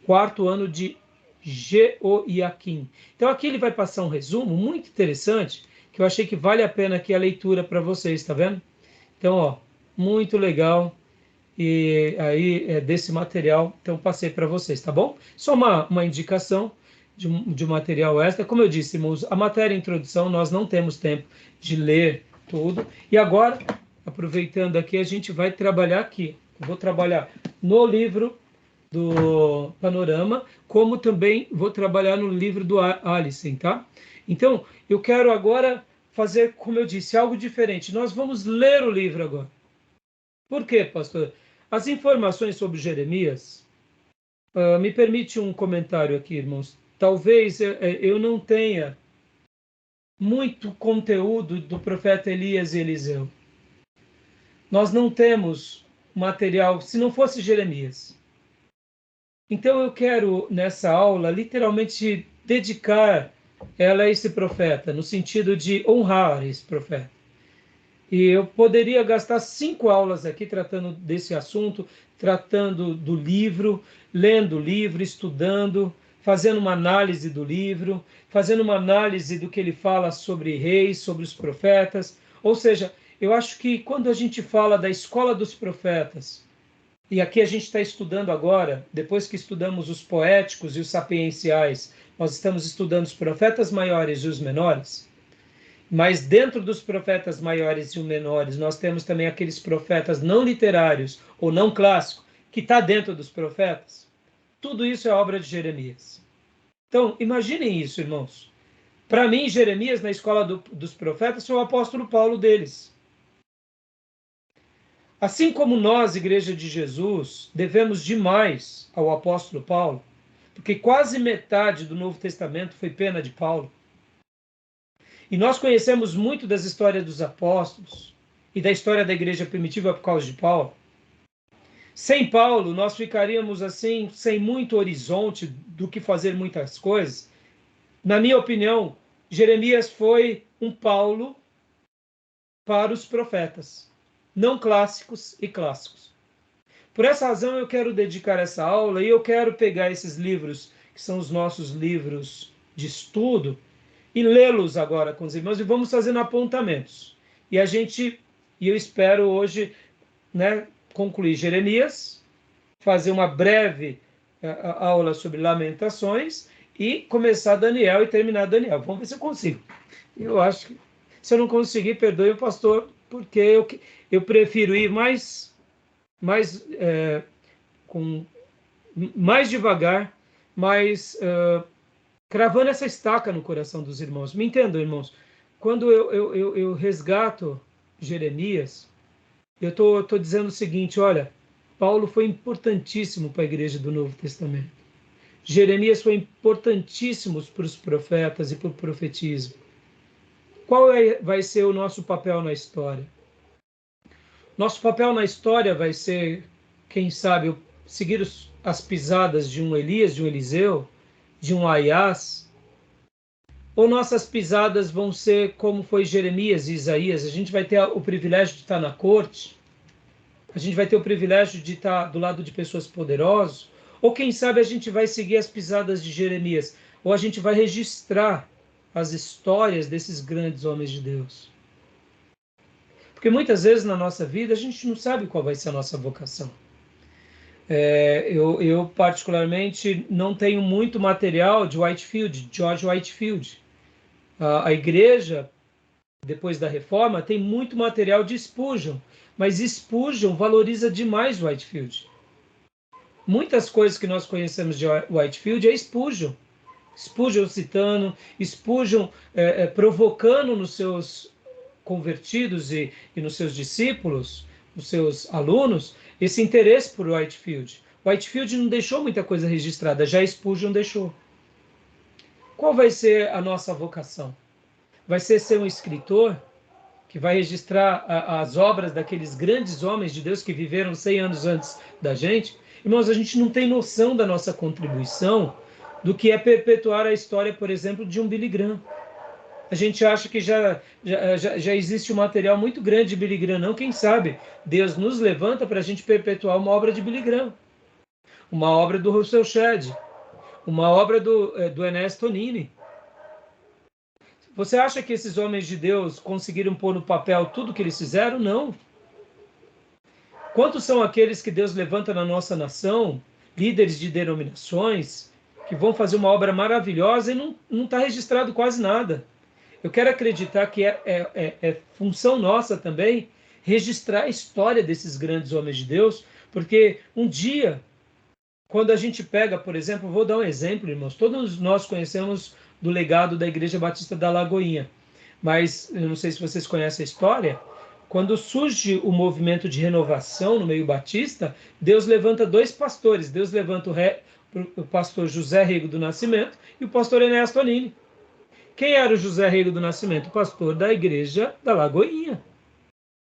quarto ano de Jeoiaquim. Então aqui ele vai passar um resumo muito interessante que eu achei que vale a pena aqui a leitura para vocês, tá vendo? Então, ó, muito legal e aí desse material, então passei para vocês, tá bom? Só uma indicação de um material extra. Como eu disse, irmãos, a matéria introdução nós não temos tempo de ler tudo. E agora, aproveitando aqui, a gente vai trabalhar aqui. Eu vou trabalhar no livro do Panorama, como também vou trabalhar no livro do Alice, tá? Então, eu quero agora fazer, como eu disse, algo diferente. Nós vamos ler o livro agora. Por quê, pastor? As informações sobre Jeremias, me permite um comentário aqui, irmãos. Talvez eu não tenha muito conteúdo do profeta Elias e Eliseu. Nós não temos material, se não fosse Jeremias. Então eu quero, nessa aula, literalmente dedicar ela a esse profeta, no sentido de honrar esse profeta. E eu poderia gastar 5 aulas aqui tratando desse assunto, tratando do livro, lendo o livro, estudando, fazendo uma análise do livro, fazendo uma análise do que ele fala sobre reis, sobre os profetas. Ou seja, eu acho que quando a gente fala da escola dos profetas, e aqui a gente está estudando agora, depois que estudamos os poéticos e os sapienciais, nós estamos estudando os profetas maiores e os menores. Mas dentro dos profetas maiores e os menores, nós temos também aqueles profetas não literários ou não clássicos, que está dentro dos profetas. Tudo isso é obra de Jeremias. Então, imaginem isso, irmãos. Para mim, Jeremias, na escola dos profetas, foi o apóstolo Paulo deles. Assim como nós, Igreja de Jesus, devemos demais ao apóstolo Paulo, porque quase metade do Novo Testamento foi pena de Paulo. E nós conhecemos muito das histórias dos apóstolos e da história da igreja primitiva por causa de Paulo. Sem Paulo, nós ficaríamos assim, sem muito horizonte do que fazer muitas coisas. Na minha opinião, Jeremias foi um Paulo para os profetas, não clássicos e clássicos. Por essa razão, eu quero dedicar essa aula e eu quero pegar esses livros, que são os nossos livros de estudo, e lê-los agora com os irmãos e vamos fazendo apontamentos. E eu espero hoje, né, concluir Jeremias, fazer uma breve aula sobre Lamentações e começar Daniel e terminar Daniel. Vamos ver se eu consigo. Eu acho que, se eu não conseguir, perdoe o pastor, porque eu prefiro ir mais devagar, mais cravando essa estaca no coração dos irmãos. Me entendam, irmãos? Quando eu resgato Jeremias, eu estou dizendo o seguinte, olha, Paulo foi importantíssimo para a igreja do Novo Testamento. Jeremias foi importantíssimo para os profetas e para o profetismo. Qual vai ser o nosso papel na história? Nosso papel na história vai ser, quem sabe, seguir as pisadas de um Elias, de um Eliseu, de um Aias, ou nossas pisadas vão ser como foi Jeremias e Isaías? A gente vai ter o privilégio de estar na corte, a gente vai ter o privilégio de estar do lado de pessoas poderosas, ou quem sabe a gente vai seguir as pisadas de Jeremias, ou a gente vai registrar as histórias desses grandes homens de Deus. Porque muitas vezes na nossa vida a gente não sabe qual vai ser a nossa vocação. Eu particularmente não tenho muito material de Whitefield, George Whitefield. A igreja, depois da reforma, tem muito material de Spurgeon, mas Spurgeon valoriza demais Whitefield. Muitas coisas que nós conhecemos de Whitefield é Spurgeon. Spurgeon citando, Spurgeon provocando nos seus convertidos e nos seus discípulos, nos seus alunos, esse interesse por Whitefield. Whitefield não deixou muita coisa registrada, já Spurgeon deixou. Qual vai ser a nossa vocação? Vai ser um escritor que vai registrar as obras daqueles grandes homens de Deus que viveram 100 anos antes da gente? Irmãos, a gente não tem noção da nossa contribuição do que é perpetuar a história, por exemplo, de um Billy Graham. A gente acha que já existe um material muito grande de Billy Graham. Não, quem sabe Deus nos levanta para a gente perpetuar uma obra de Billy Graham, uma obra do Russell Shedd, uma obra do Ernesto Nini. Você acha que esses homens de Deus conseguiram pôr no papel tudo que eles fizeram? Não. Quantos são aqueles que Deus levanta na nossa nação, líderes de denominações, que vão fazer uma obra maravilhosa e não está registrado quase nada? Eu quero acreditar que é função nossa também registrar a história desses grandes homens de Deus, porque um dia, quando a gente pega, por exemplo, vou dar um exemplo, irmãos, todos nós conhecemos do legado da Igreja Batista da Lagoinha, mas eu não sei se vocês conhecem a história. Quando surge o movimento de renovação no meio batista, Deus levanta dois pastores. Deus levanta o pastor José Rego do Nascimento e o pastor Ernesto Nini. Quem era o José Rego do Nascimento? O pastor da Igreja da Lagoinha.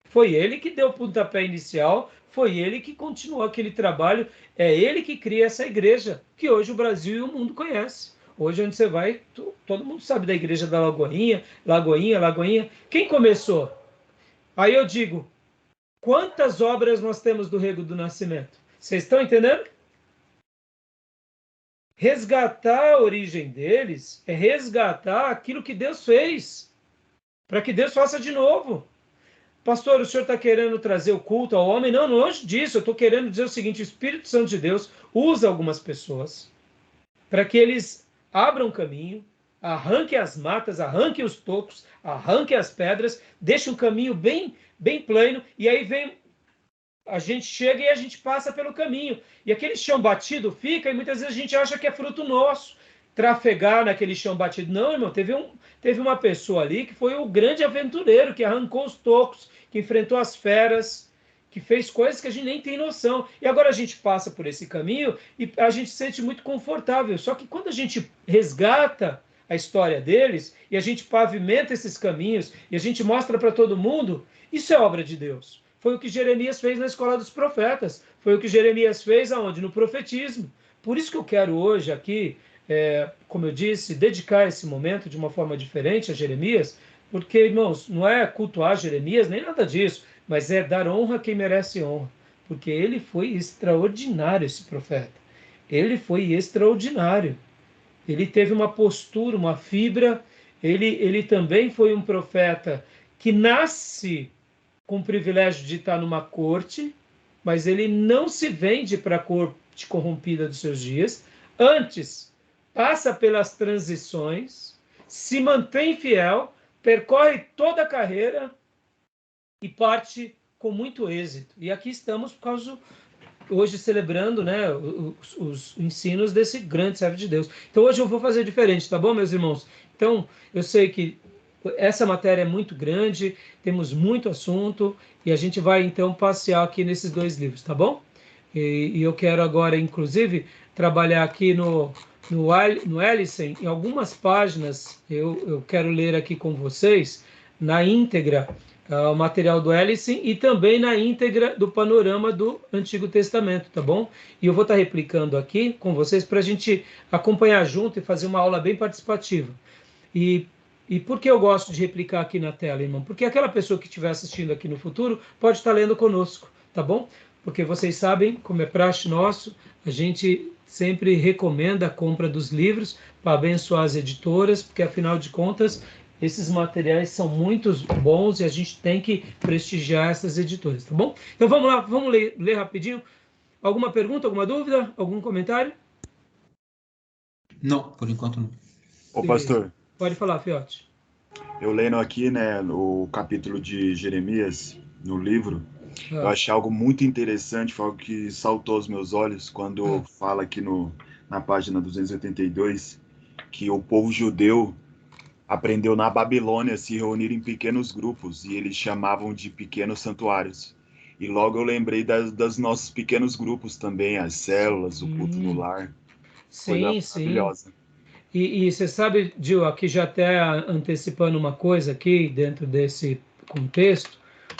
Foi ele que deu o pontapé inicial, foi ele que continuou aquele trabalho, é ele que cria essa igreja, que hoje o Brasil e o mundo conhecem. Hoje, onde você vai, todo mundo sabe da Igreja da Lagoinha, Lagoinha. Quem começou? Aí eu digo, quantas obras nós temos do Rego do Nascimento? Vocês estão entendendo? Resgatar a origem deles é resgatar aquilo que Deus fez, para que Deus faça de novo. Pastor, o senhor está querendo trazer o culto ao homem? Não, longe disso. Eu estou querendo dizer o seguinte, o Espírito Santo de Deus usa algumas pessoas para que eles abram caminho, arranquem as matas, arranquem os tocos, arranquem as pedras, deixem um caminho bem plano, e aí a gente chega e a gente passa pelo caminho. E aquele chão batido fica, e muitas vezes a gente acha que é fruto nosso, trafegar naquele chão batido. Não, irmão, teve uma pessoa ali que foi o grande aventureiro, que arrancou os tocos, que enfrentou as feras, que fez coisas que a gente nem tem noção. E agora a gente passa por esse caminho e a gente se sente muito confortável. Só que quando a gente resgata a história deles e a gente pavimenta esses caminhos e a gente mostra para todo mundo, isso é obra de Deus. Foi o que Jeremias fez na Escola dos Profetas. Foi o que Jeremias fez aonde? No profetismo. Por isso que eu quero hoje aqui, como eu disse, dedicar esse momento de uma forma diferente a Jeremias, porque, irmãos, não é cultuar Jeremias, nem nada disso, mas é dar honra a quem merece honra, porque ele foi extraordinário, esse profeta. Ele foi extraordinário. Ele teve uma postura, uma fibra, Ele também foi um profeta que nasce com o privilégio de estar numa corte, mas ele não se vende para a corte corrompida dos seus dias. Antes, passa pelas transições, se mantém fiel, percorre toda a carreira e parte com muito êxito. E aqui estamos por causa hoje celebrando, né, os ensinos desse grande servo de Deus. Então hoje eu vou fazer diferente, tá bom, meus irmãos? Então eu sei que essa matéria é muito grande, temos muito assunto e a gente vai então passear aqui nesses dois livros, tá bom? E eu quero agora, inclusive, trabalhar aqui no Ellison, em algumas páginas, eu quero ler aqui com vocês, na íntegra, o material do Ellison e também na íntegra do panorama do Antigo Testamento, tá bom? E eu vou estar replicando aqui com vocês para a gente acompanhar junto e fazer uma aula bem participativa. E por que eu gosto de replicar aqui na tela, irmão? Porque aquela pessoa que estiver assistindo aqui no futuro pode estar lendo conosco, tá bom? Porque vocês sabem, como é praxe nosso, a gente sempre recomenda a compra dos livros para abençoar as editoras, porque afinal de contas, esses materiais são muito bons e a gente tem que prestigiar essas editoras, tá bom? Então vamos lá, vamos ler rapidinho. Alguma pergunta, alguma dúvida, algum comentário? Não, por enquanto não. Ô, Beleza. pastor, Pode falar, Fiote. eu lendo aqui, né, o capítulo de Jeremias, no livro, eu achei algo muito interessante, foi algo que saltou aos meus olhos quando fala aqui na página 282 que o povo judeu aprendeu na Babilônia a se reunir em pequenos grupos e eles chamavam de pequenos santuários. E logo eu lembrei das nossos pequenos grupos também, as células, o culto no lar. Coisa Sim, sim. maravilhosa. E você sabe, Gil, aqui já até antecipando uma coisa aqui dentro desse contexto,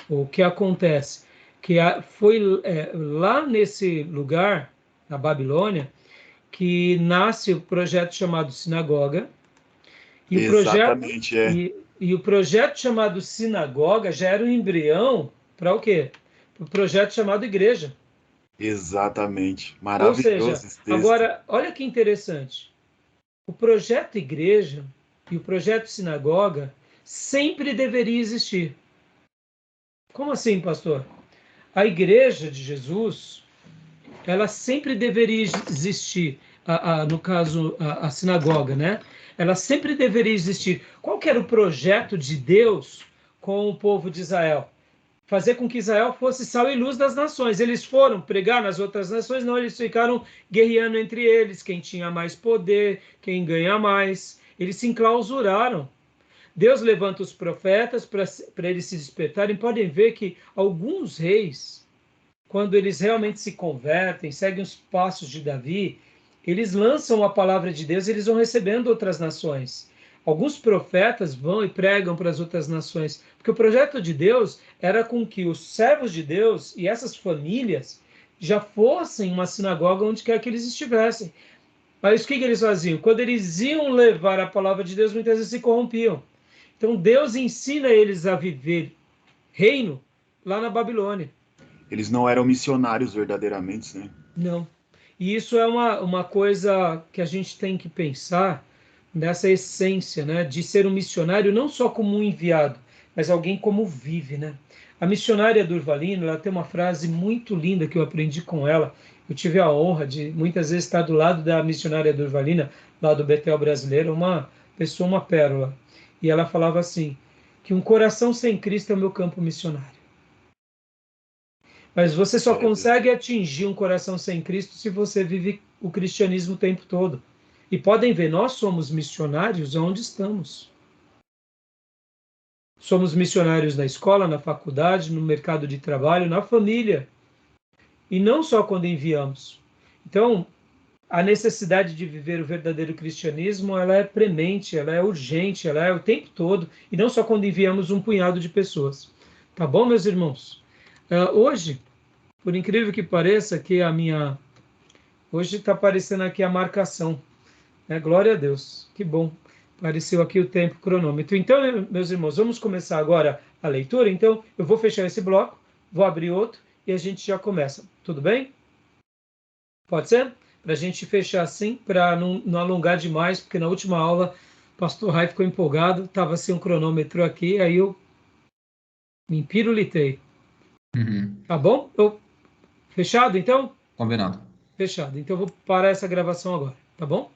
o que acontece? Que foi lá nesse lugar, na Babilônia, que nasce o projeto chamado Sinagoga, e o projeto, Exatamente, é. e o projeto chamado Sinagoga já era um embrião para o quê? Para o projeto chamado Igreja. Exatamente. Ou Maravilhoso seja, esse texto. agora, olha que interessante. O projeto igreja e o projeto sinagoga sempre deveria existir. Como assim, pastor? A igreja de Jesus, ela sempre deveria existir. No caso, a sinagoga, né? Ela sempre deveria existir. Qual que era o projeto de Deus com o povo de Israel? Fazer com que Israel fosse sal e luz das nações. Eles foram pregar nas outras nações? Não, eles ficaram guerreando entre eles, quem tinha mais poder, quem ganha mais. Eles se enclausuraram. Deus levanta os profetas para eles se despertarem. Podem ver que alguns reis, quando eles realmente se convertem, seguem os passos de Davi, eles lançam a palavra de Deus e eles vão recebendo outras nações. Alguns profetas vão e pregam para as outras nações, porque o projeto de Deus era com que os servos de Deus e essas famílias já fossem uma sinagoga onde quer que eles estivessem. Mas o que eles faziam? Quando eles iam levar a palavra de Deus, muitas vezes se corrompiam. Então Deus ensina eles a viver reino lá na Babilônia. Eles não eram missionários verdadeiramente, né? Não. E isso é uma coisa que a gente tem que pensar nessa essência, né, de ser um missionário não só como um enviado, mas alguém como vive, né? A missionária Durvalina, ela tem uma frase muito linda que eu aprendi com ela. Eu tive a honra de muitas vezes estar do lado da missionária Durvalina, lá do Betel brasileiro, uma pessoa, uma pérola. E ela falava assim, que um coração sem Cristo é o meu campo missionário. Mas você só consegue atingir um coração sem Cristo se você vive o cristianismo o tempo todo. E podem ver, nós somos missionários onde estamos. Somos missionários na escola, na faculdade, no mercado de trabalho, na família. E não só quando enviamos. Então, a necessidade de viver o verdadeiro cristianismo, ela é premente, ela é urgente, ela é o tempo todo, e não só quando enviamos um punhado de pessoas. Tá bom, meus irmãos? Hoje, por incrível que pareça, hoje está aparecendo aqui a marcação. Glória a Deus, que bom. Apareceu aqui o tempo cronômetro. Então, meus irmãos, vamos começar agora a leitura. Então, eu vou fechar esse bloco, vou abrir outro e a gente já começa. Tudo bem? Pode ser? Para a gente fechar assim, para não alongar demais, porque na última aula pastor Rai ficou empolgado, estava sem um cronômetro aqui, aí eu me pirulitei. Tá bom? Fechado, então? Combinado. Fechado. Então eu vou parar essa gravação agora, tá bom?